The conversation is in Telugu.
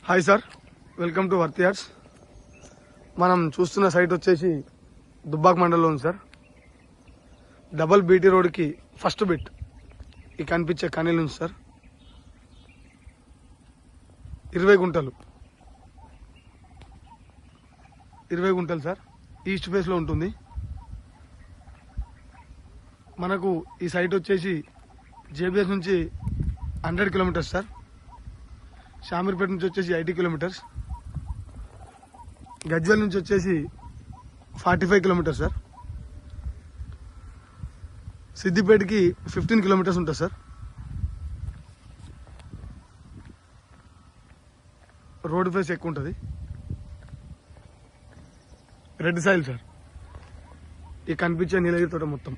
Hi sir, welcome to worth yards. మనం చూస్తున్న సైట్ వచ్చేసి దుబ్బాక్ మండలంలో ఉంది సార్. డబల్ బీటీ రోడ్కి ఫస్ట్ బిట్ ఈ కనిపించే కనీలు ఉంది సార్. 20 గుంటలు సార్. ఈస్ట్ ఫేస్లో ఉంటుంది. మనకు ఈ సైట్ వచ్చేసి జేబీఎస్ నుంచి 100 కిలోమీటర్స్ సార్. షామీర్పేట నుంచి వచ్చేసి 80 కిలోమీటర్స్. గజ్వేల్ నుంచి వచ్చేసి 45 కిలోమీటర్స్ సార్. సిద్దిపేటకి 15 కిలోమీటర్స్ ఉంటుంది సార్. రోడ్ ఫేస్ ఎక్కువ ఉంటుంది. Red soil sir. ఈ కనిపించే నీలగిరి తోట మొత్తం.